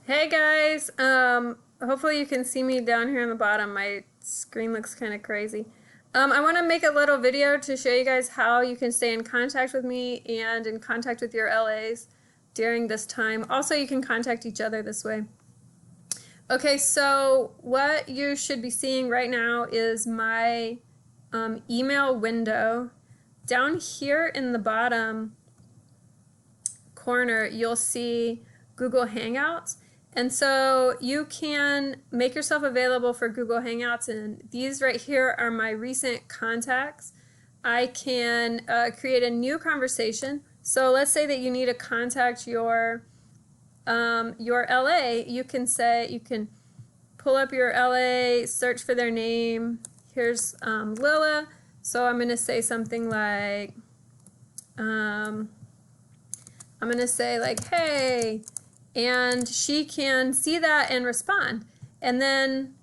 Hey guys, hopefully you can see me down here on the bottom. My screen looks kind of crazy. I want to make a little video to show you guys how you can stay in contact with me and in contact with your LAs during this time. Also, you can contact each other this way. Okay, so what you should be seeing right now is my email window. Down here in the bottom corner, you'll see Google Hangouts. And so you can make yourself available for Google Hangouts, and these right here are my recent contacts. I can create a new conversation. So let's say that you need to contact your LA. You can pull up your LA, search for their name. Here's Lila. So I'm going to say something like, I'm going to say like, hey, and she can see that and respond. And then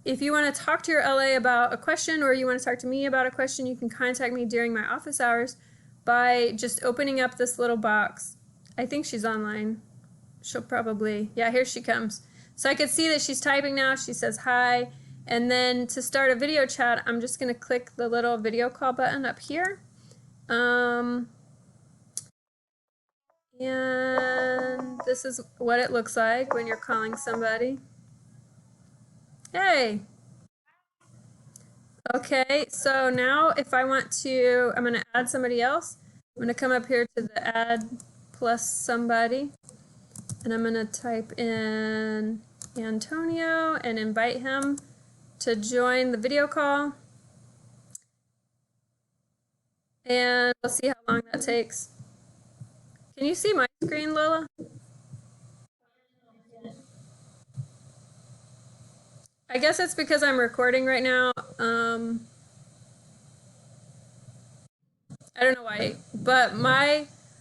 if you want to talk to your LA about a question, or you want to talk to me about a question, you can contact me during my office hours by just opening up this little box. I think she's online. She'll probably, yeah, here she comes. So I could see that she's typing now. She says hi. And then to start a video chat, I'm just going to click the little video call button up here. And this is what it looks like when you're calling somebody. Hey. Okay, so now if I want to, I'm going to add somebody else. I'm going to come up here to the add plus somebody. And I'm going to type in Antonio and invite him to join the video call. And we'll see how long that takes. Can you see my screen, Lola? I guess it's because I'm recording right now. I don't know why, but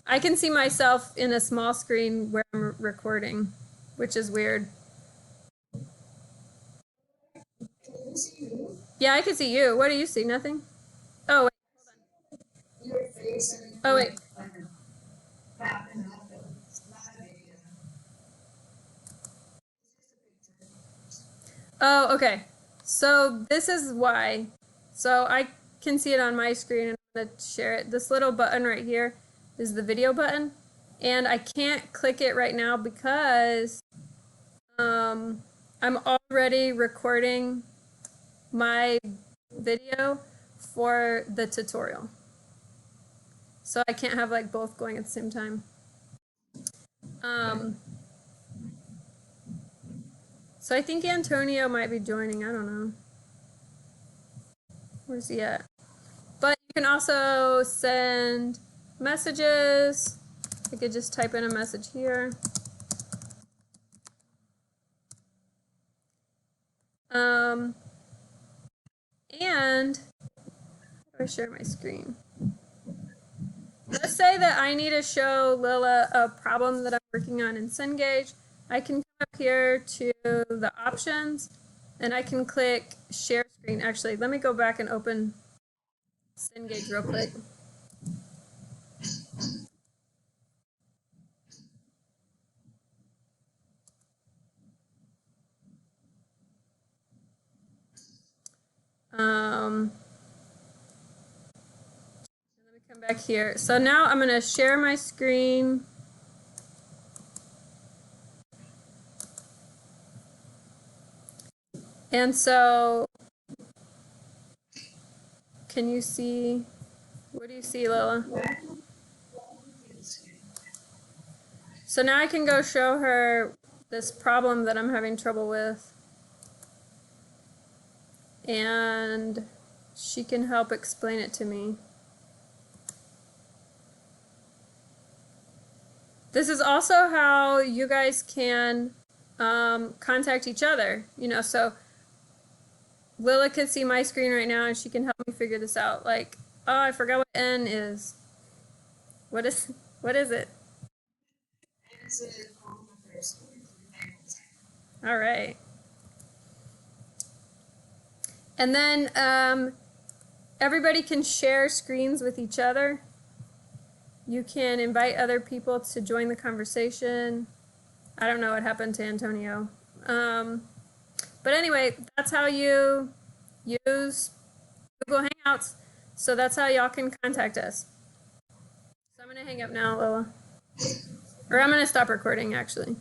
I can see myself in a small screen where I'm recording, which is weird. Yeah, I can see you. What do you see? Nothing? Oh, wait. Oh, wait. Oh, okay. So this is why. So I can see it on my screen, and I'm going to share it. This little button right here is the video button. And I can't click it right now because I'm already recording my video for the tutorial. So I can't have like both going at the same time. So I think Antonio might be joining. I don't know. Where's he at? But you can also send messages. I could just type in a message here. And how do I share my screen? Let's say that I need to show Lila a problem that I'm working on in Cengage. I can come up here to the options, and I can click share screen. Actually, let me go back and open Cengage real quick. Let me come back here. So now I'm going to share my screen. And so, can you see, what do you see, Lila? So now I can go show her this problem that I'm having trouble with. And she can help explain it to me. This is also how you guys can contact each other. You know, so Lila can see my screen right now, and she can help me figure this out. Like, oh, I forgot what N is. What is it? All right. And then everybody can share screens with each other. You can invite other people to join the conversation. I don't know what happened to Antonio. But anyway, that's how you use Google Hangouts. So that's how y'all can contact us. So I'm going to hang up now, Lola. Or I'm going to stop recording, actually.